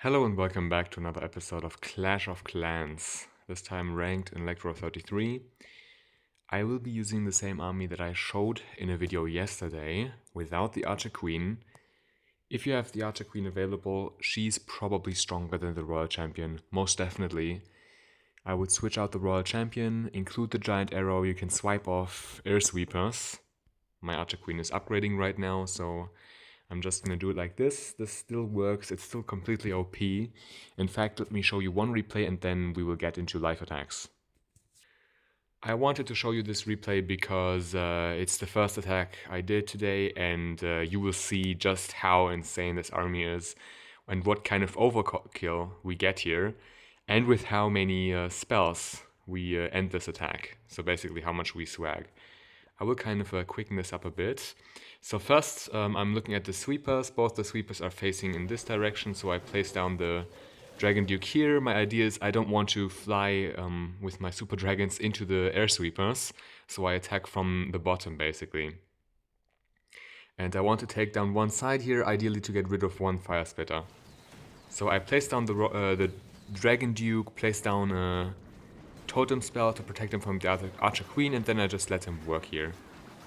Hello and welcome back to another episode of Clash of Clans, this time ranked in Electro 33. I will be using the same army that I showed in a video yesterday, without the Archer Queen. If you have the Archer Queen available, she's probably stronger than the Royal Champion, most definitely. I would switch out the Royal Champion, include the Giant Arrow, you can swipe off Air Sweepers. My Archer Queen is upgrading right now, so I'm just gonna do it like this. This still works, it's still completely OP. In fact, let me show you one replay and then we will get into live attacks. I wanted to show you this replay because it's the first attack I did today, and you will see just how insane this army is and what kind of overkill we get here, and with how many spells we end this attack. So basically how much we swag. I will kind of quicken this up a bit. So first, I'm looking at the sweepers. Both the sweepers are facing in this direction, so I place down the Dragon Duke here. My idea is I don't want to fly with my super dragons into the air sweepers, so I attack from the bottom basically. And I want to take down one side here, ideally to get rid of one fire spitter. So I place down the Dragon Duke, place down a totem spell to protect him from the other Archer Queen, and then I just let him work here.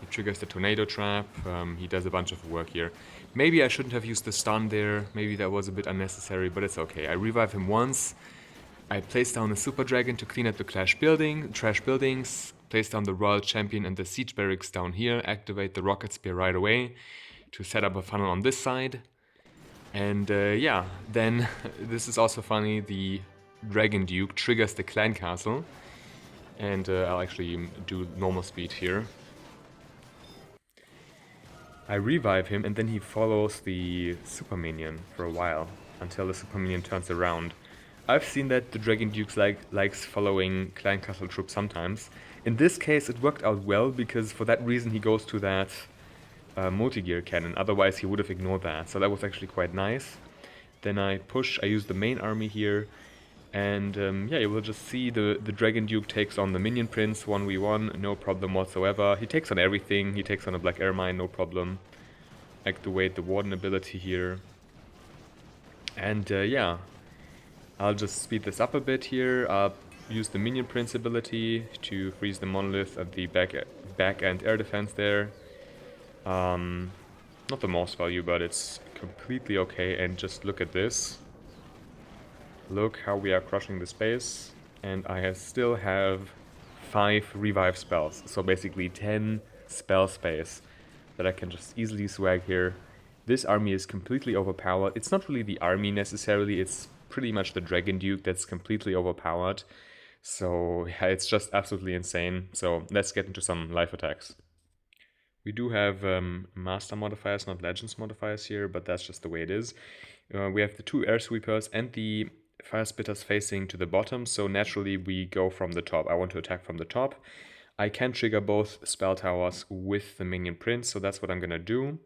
He triggers the tornado trap, he does a bunch of work here. Maybe I shouldn't have used the stun there, maybe that was a bit unnecessary, but it's okay. I revive him once, I place down a super dragon to clean up the trash buildings, place down the Royal Champion and the siege barracks down here, activate the rocket spear right away to set up a funnel on this side. And yeah, then this is also funny, the Dragon Duke triggers the clan castle, and I'll actually do normal speed here. I revive him and then he follows the super minion for a while until the super minion turns around. I've seen that the Dragon Duke likes following clan castle troops sometimes. In this case it worked out well because for that reason he goes to that multi-gear cannon, otherwise he would have ignored that, so that was actually quite nice. Then I use the main army here, and yeah, you will just see the Dragon Duke takes on the Minion Prince 1v1, no problem whatsoever. He takes on everything, he takes on a Black Air Mine, no problem. Activate the Warden ability here. And yeah, I'll just speed this up a bit here. I'll use the Minion Prince ability to freeze the Monolith at the back end air defense there. Not the most value, but it's completely okay. And just look at this. Look how we are crushing the space. And I still have 5 revive spells. So basically 10 spell space that I can just easily swag here. This army is completely overpowered. It's not really the army necessarily, it's pretty much the Dragon Duke that's completely overpowered. So yeah, it's just absolutely insane. So let's get into some live attacks. We do have master modifiers, not legends modifiers here, but that's just the way it is. We have the 2 air sweepers and the fire spitters facing to the bottom, so naturally we go from the top. I want to attack from the top. I can trigger both spell towers with the Minion Prince, so that's what I'm gonna do.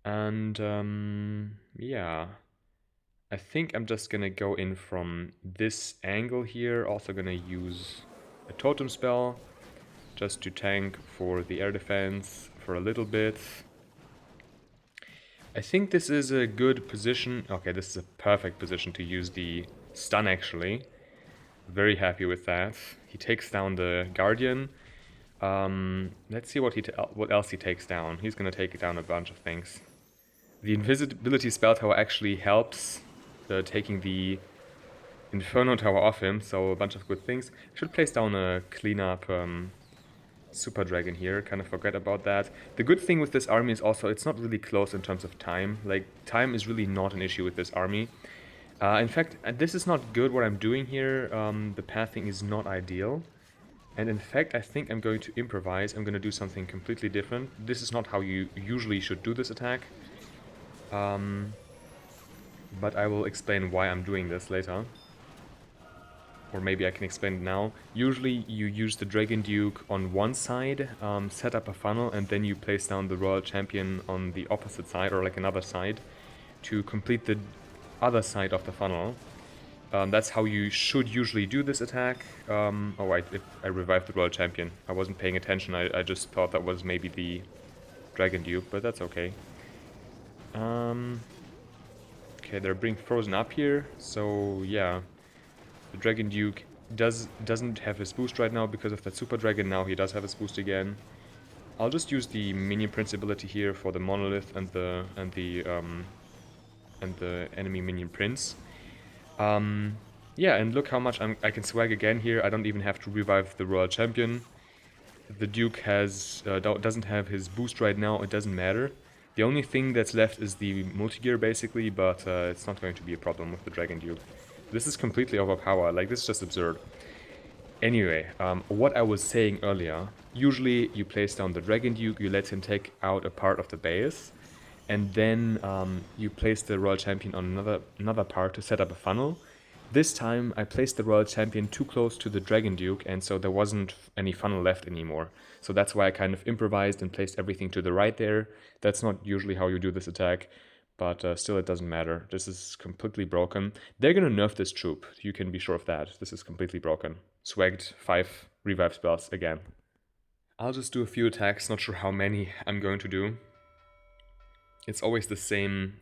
And yeah, I think I'm just gonna go in from this angle here. Also gonna use a totem spell just to tank for the air defense for a little bit. I think this is a good position. Okay, this is a perfect position to use the stun actually. Very happy with that. He takes down the Guardian. Let's see what else he takes down. He's gonna take down a bunch of things. The invisibility spell tower actually helps taking the Inferno tower off him, so a bunch of good things. I should place down a cleanup super dragon here, kind of forget about that. The good thing with this army is also it's not really close in terms of time. Like, time is really not an issue with this army. In fact, this is not good what I'm doing here. The pathing is not ideal. And in fact, I think I'm going to improvise. I'm going to do something completely different. This is not how you usually should do this attack. But I will explain why I'm doing this later. Or maybe I can explain it now. Usually you use the Dragon Duke on one side, set up a funnel, and then you place down the Royal Champion on the opposite side, or like another side, to complete the other side of the funnel. That's how you should usually do this attack. Oh wait, I revived the Royal Champion. I wasn't paying attention, I just thought that was maybe the Dragon Duke, but that's okay. Okay, Okay, they're being frozen up here, so yeah. The Dragon Duke doesn't have his boost right now because of that Super Dragon. Now he does have his boost again. I'll just use the Minion Prince ability here for the Monolith and the enemy Minion Prince. Yeah, and look how much I can swag again here. I don't even have to revive the Royal Champion. The Duke doesn't have his boost right now. It doesn't matter. The only thing that's left is the multi-gear basically, but it's not going to be a problem with the Dragon Duke. This is completely overpowered. Like, this is just absurd. Anyway, what I was saying earlier, usually you place down the Dragon Duke, you let him take out a part of the base, and then you place the Royal Champion on another part to set up a funnel. This time I placed the Royal Champion too close to the Dragon Duke, and so there wasn't any funnel left anymore. So that's why I kind of improvised and placed everything to the right there. That's not usually how you do this attack, but still it doesn't matter. This is completely broken. They're gonna nerf this troop, you can be sure of that. This is completely broken. Swagged 5 revive spells again. I'll just do a few attacks, not sure how many I'm going to do. It's always the same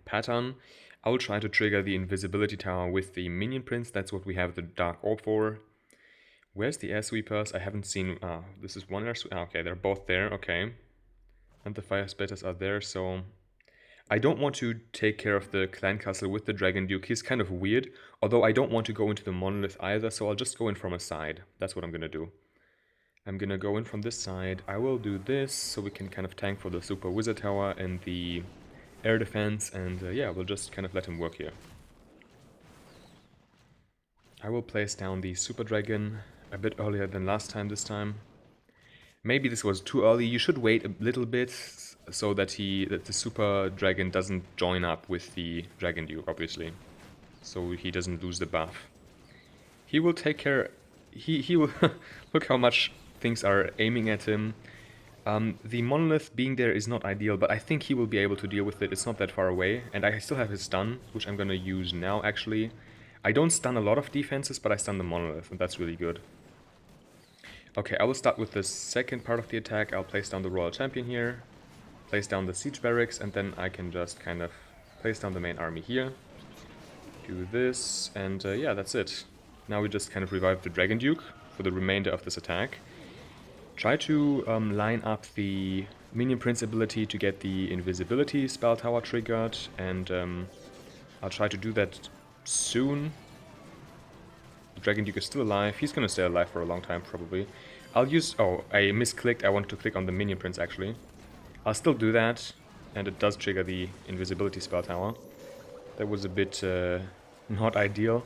pattern. I will try to trigger the invisibility tower with the Minion Prince. That's what we have the Dark Orb for. Where's the Air Sweepers? I haven't seen... this is one Air Sweeper. Okay, they're both there. Okay. And the Fire Spitters are there, so... I don't want to take care of the Clan Castle with the Dragon Duke. He's kind of weird. Although I don't want to go into the Monolith either, so I'll just go in from a side. That's what I'm gonna do. I'm gonna go in from this side. I will do this, so we can kind of tank for the Super Wizard Tower and the air defense, and yeah, we'll just kind of let him work here. I will place down the Super Dragon a bit earlier than last time this time. Maybe this was too early. You should wait a little bit so that the Super Dragon doesn't join up with the Dragon Duke, obviously. So he doesn't lose the buff. He will take care... He will... Look how much things are aiming at him. The Monolith being there is not ideal, but I think he will be able to deal with it. It's not that far away, and I still have his stun, which I'm gonna use now, actually. I don't stun a lot of defenses, but I stun the Monolith, and that's really good. Okay, I will start with the second part of the attack. I'll place down the Royal Champion here, place down the Siege Barracks, and then I can just kind of place down the main army here. Do this, and yeah, that's it. Now we just kind of revive the Dragon Duke for the remainder of this attack. Try to line up the Minion Prince ability to get the invisibility spell tower triggered, and I'll try to do that soon. The Dragon Duke is still alive. He's gonna stay alive for a long time, probably. I'll use... Oh, I misclicked. I wanted to click on the Minion Prince, actually. I'll still do that, and it does trigger the invisibility spell tower. That was a bit not ideal.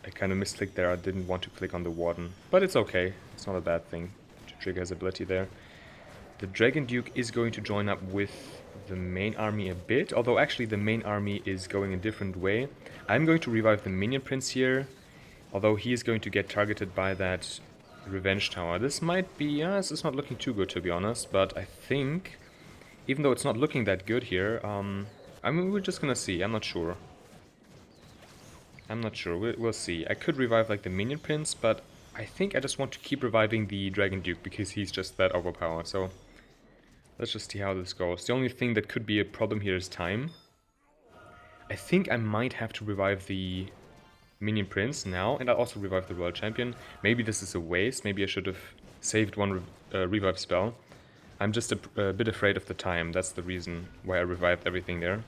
I kind of misclicked there. I didn't want to click on the Warden, but it's okay. It's not a bad thing to trigger his ability there. The Dragon Duke is going to join up with the main army a bit, although actually the main army is going a different way. I'm going to revive the Minion Prince here, although he is going to get targeted by that Revenge Tower. This might be... this is not looking too good, to be honest, but I think, even though it's not looking that good here, I mean, we're just gonna see. I'm not sure. We'll see. I could revive like the Minion Prince, but I think I just want to keep reviving the Dragon Duke because he's just that overpowered. So let's just see how this goes. The only thing that could be a problem here is time. I think I might have to revive the Minion Prince now, and I'll also revive the Royal Champion. Maybe this is a waste. Maybe I should have saved one revive spell. I'm just a bit afraid of the time. That's the reason why I revived everything there.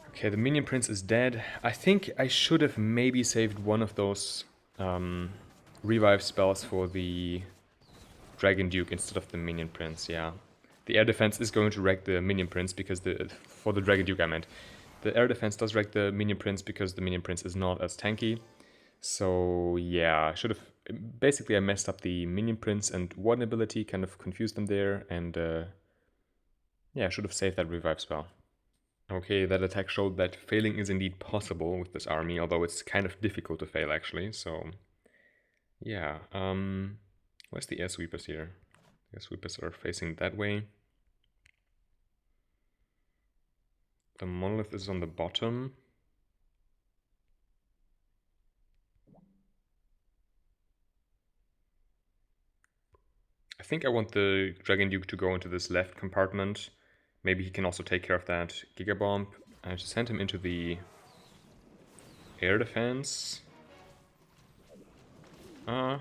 Okay, the Minion Prince is dead. I think I should have maybe saved one of those revive spells for the Dragon Duke instead of the Minion Prince, yeah. The air defense is going to wreck the Minion Prince because for the Dragon Duke I meant. The air defense does wreck the Minion Prince because the Minion Prince is not as tanky. So yeah, I should have... Basically I messed up the Minion Prince and Warden ability, kind of confused them there, and yeah, I should have saved that revive spell. Okay, that attack showed that failing is indeed possible with this army, although it's kind of difficult to fail actually, so... Yeah, where's the air sweepers here? The air sweepers are facing that way. The Monolith is on the bottom. I think I want the Dragon Duke to go into this left compartment. Maybe he can also take care of that Giga Bomb. I just send him into the air defense. I'll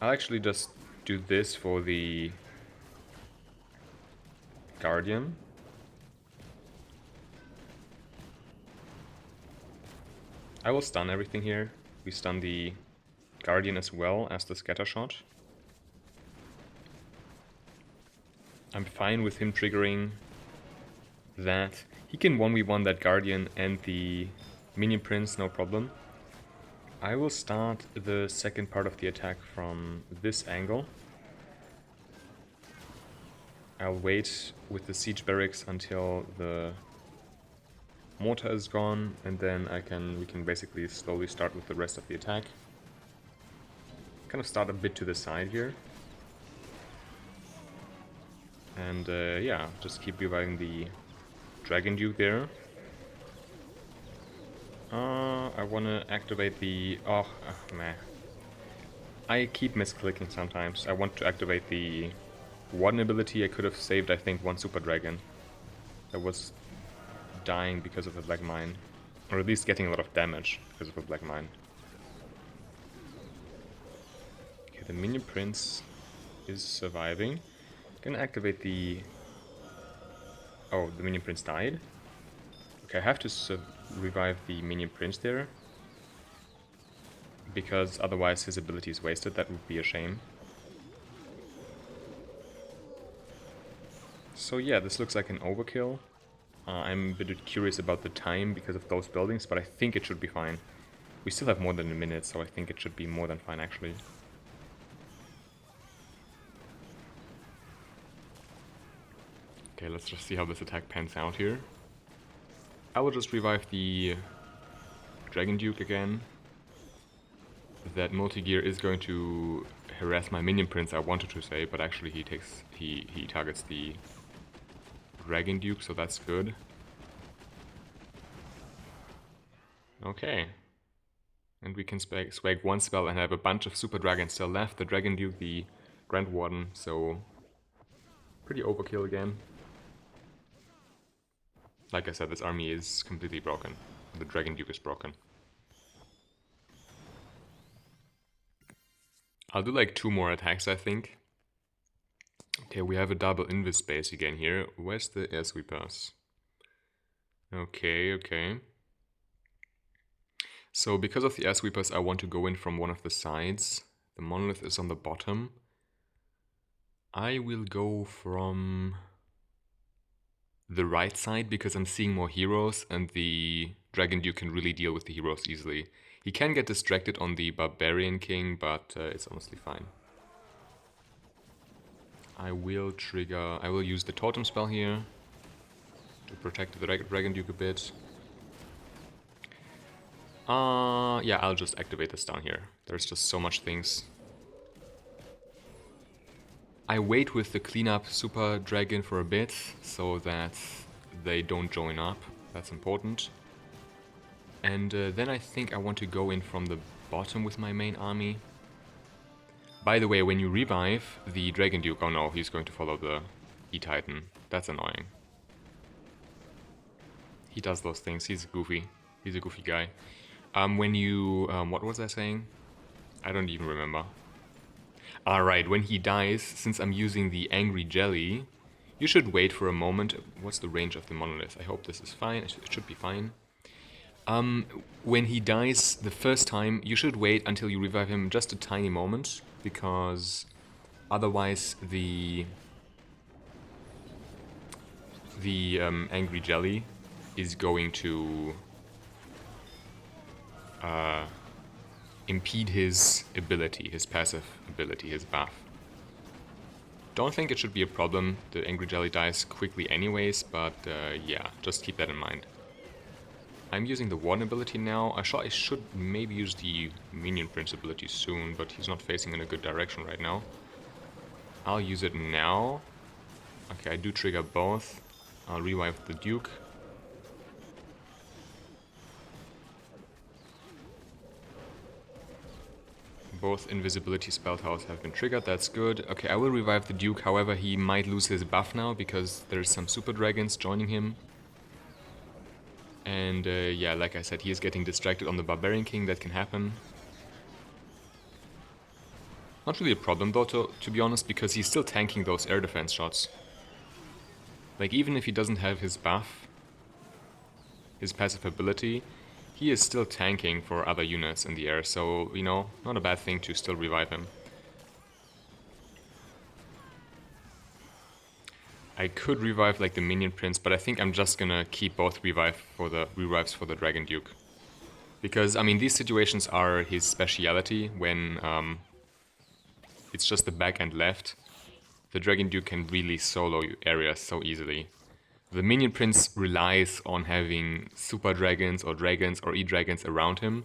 actually just do this for the Guardian. I will stun everything here. We stun the Guardian as well as the Scatter Shot. I'm fine with him triggering that. He can 1v1 that Guardian and the Minion Prince, no problem. I will start the second part of the attack from this angle. I'll wait with the Siege Barracks until the mortar is gone, and then we can basically slowly start with the rest of the attack. Kind of start a bit to the side here. And yeah, just keep reviving the Dragon Duke there. I want to activate the... Oh, meh. I keep misclicking sometimes. I want to activate the Warden ability. I could have saved, I think, one Super Dragon that was dying because of the Black Mine. Or at least getting a lot of damage because of the Black Mine. Okay, the Minion Prince is surviving. Gonna activate the... Oh, the Minion Prince died? Okay, I have to revive the Minion Prince there. Because otherwise his ability is wasted. That would be a shame. So yeah, this looks like an overkill. I'm a bit curious about the time because of those buildings, but I think it should be fine. We still have more than a minute, so I think it should be more than fine actually. Okay, let's just see how this attack pans out here. I will just revive the Dragon Duke again. That multi-gear is going to harass my Minion Prince, I wanted to say, but actually he targets the Dragon Duke, so that's good. Okay. And we can swag one spell and have a bunch of Super Dragons still left. The Dragon Duke, the Grand Warden, so pretty overkill again. Like I said, this army is completely broken. The Dragon Duke is broken. I'll do like 2 more attacks, I think. Okay, we have a double invis space again here. Where's the air sweepers? Okay, okay. So because of the air sweepers, I want to go in from one of the sides. The monolith is on the bottom. I will go from the right side because I'm seeing more heroes and the Dragon Duke can really deal with the heroes easily. He can get distracted on the Barbarian King, but it's honestly fine. I will use the Totem spell here to protect the Dragon Duke a bit. Yeah, I'll just activate this down here. There's just so much things. I wait with the cleanup Super Dragon for a bit so that they don't join up. That's important. And then I think I want to go in from the bottom with my main army. By the way, when you revive the Dragon Duke... Oh no, he's going to follow the E-Titan. That's annoying. He does those things. He's goofy. He's a goofy guy. When you... what was I saying? I don't even remember. Alright, when he dies, since I'm using the Angry Jelly, you should wait for a moment. What's the range of the monolith? I hope this is fine. It should be fine. When he dies the first time, you should wait until you revive him just a tiny moment, because otherwise the Angry Jelly is going to impede his ability, his passive ability, his buff. Don't think it should be a problem. The Angry Jelly dies quickly anyways, but yeah, just keep that in mind. I'm using the Warden ability now. I should maybe use the Minion Prince ability soon, but he's not facing in a good direction right now. I'll use it now. Okay, I do trigger both. I'll revive the Duke. Both invisibility spell towers have been triggered, that's good. Okay, I will revive the Duke, however he might lose his buff now because there's some super dragons joining him. And yeah, like I said, he is getting distracted on the Barbarian King, that can happen. Not really a problem though, to be honest, because he's still tanking those air defense shots. Like, even if he doesn't have his buff, his passive ability, he is still tanking for other units in the air, so, you know, not a bad thing to still revive him. I could revive like the Minion Prince, but I think I'm just gonna keep both revives for the Dragon Duke. Because, I mean, these situations are his speciality when it's just the back and left. The Dragon Duke can really solo areas so easily. The Minion Prince relies on having super dragons or E-dragons around him,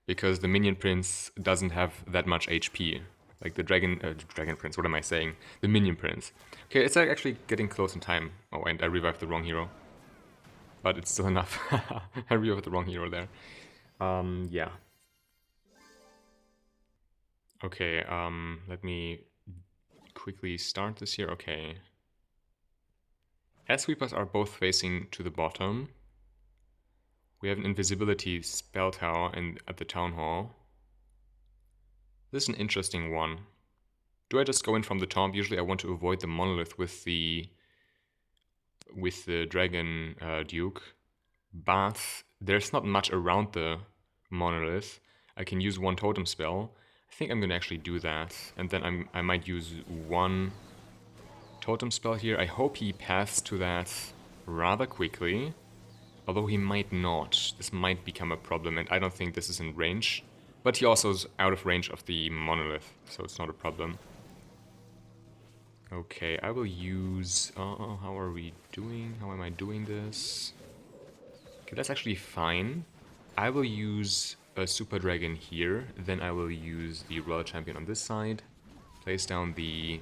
because the Minion Prince doesn't have that much HP. Like the Dragon Prince, what am I saying? The Minion Prince. Okay, it's actually getting close in time. Oh, and I revived the wrong hero. But it's still enough. I revived the wrong hero there. Yeah. Okay, let me quickly start this here. Okay. As sweepers are both facing to the bottom. We have an invisibility spell tower at the town hall. This is an interesting one. Do I just go in from the top? Usually I want to avoid the monolith with the Dragon Duke, but there's not much around the monolith. I can use one totem spell. I think I'm gonna actually do that, and then I might use one totem spell here. I hope he paths to that rather quickly, although he might not. This might become a problem, and I don't think this is in range. But he also is out of range of the monolith, so it's not a problem. Okay, I will use... how are we doing? How am I doing this? Okay, that's actually fine. I will use a Super Dragon here, then I will use the Royal Champion on this side, place down the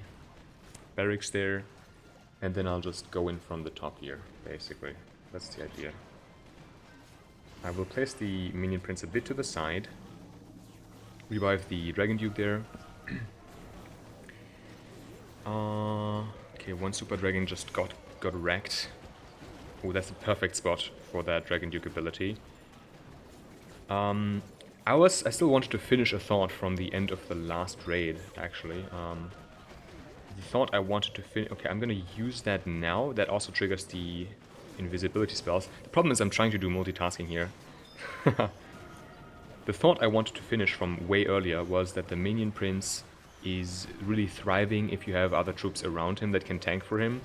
barracks there, and then I'll just go in from the top here, basically. That's the idea. I will place the Minion Prince a bit to the side, revive the Dragon Duke there. Okay, one Super Dragon just got wrecked. Oh, that's a perfect spot for that Dragon Duke ability. I still wanted to finish a thought from the end of the last raid, actually. The thought I wanted to finish... Okay, I'm gonna use that now. That also triggers the invisibility spells. The problem is I'm trying to do multitasking here. The thought I wanted to finish from way earlier was that the Minion Prince is really thriving if you have other troops around him that can tank for him,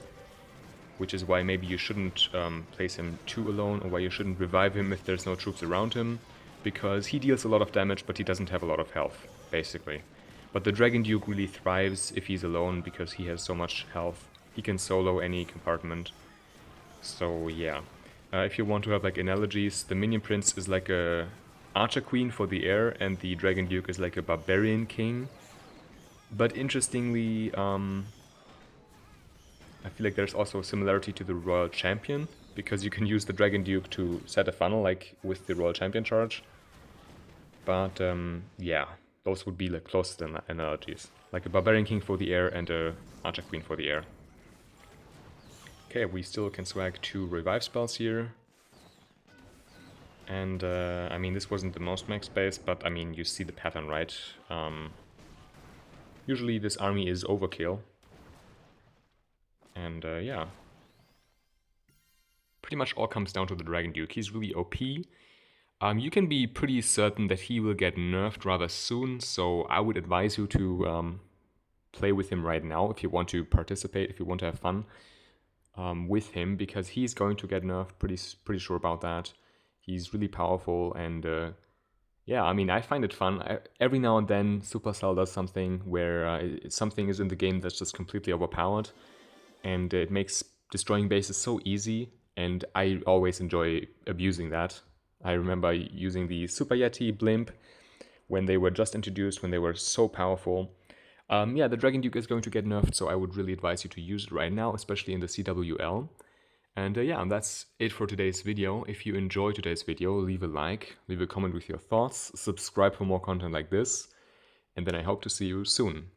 which is why maybe you shouldn't place him too alone, or why you shouldn't revive him if there's no troops around him, because he deals a lot of damage but he doesn't have a lot of health, basically. But the Dragon Duke really thrives if he's alone because he has so much health. He can solo any compartment. So yeah, if you want to have like analogies, the Minion Prince is like a Archer Queen for the air, and the Dragon Duke is like a Barbarian King. But interestingly, I feel like there's also a similarity to the Royal Champion, because you can use the Dragon Duke to set a funnel, like with the Royal Champion charge. But yeah, those would be like closest analogies, like a Barbarian King for the air and a Archer Queen for the air. Okay, we still can swag 2 revive spells here. And I mean, this wasn't the most max base, but I mean, you see the pattern, right? Usually this army is overkill. And yeah. Pretty much all comes down to the Dragon Duke. He's really OP. You can be pretty certain that he will get nerfed rather soon, so I would advise you to play with him right now if you want to participate, if you want to have fun with him, because he's going to get nerfed, pretty sure about that. He's really powerful, and yeah, I mean, I find it fun. Every now and then Supercell does something where something is in the game that's just completely overpowered, and it makes destroying bases so easy, and I always enjoy abusing that. I remember using the Super Yeti Blimp when they were just introduced, when they were so powerful. Yeah, the Dragon Duke is going to get nerfed, so I would really advise you to use it right now, especially in the CWL. And yeah, that's it for today's video. If you enjoyed today's video, leave a like, leave a comment with your thoughts, subscribe for more content like this. and then I hope to see you soon.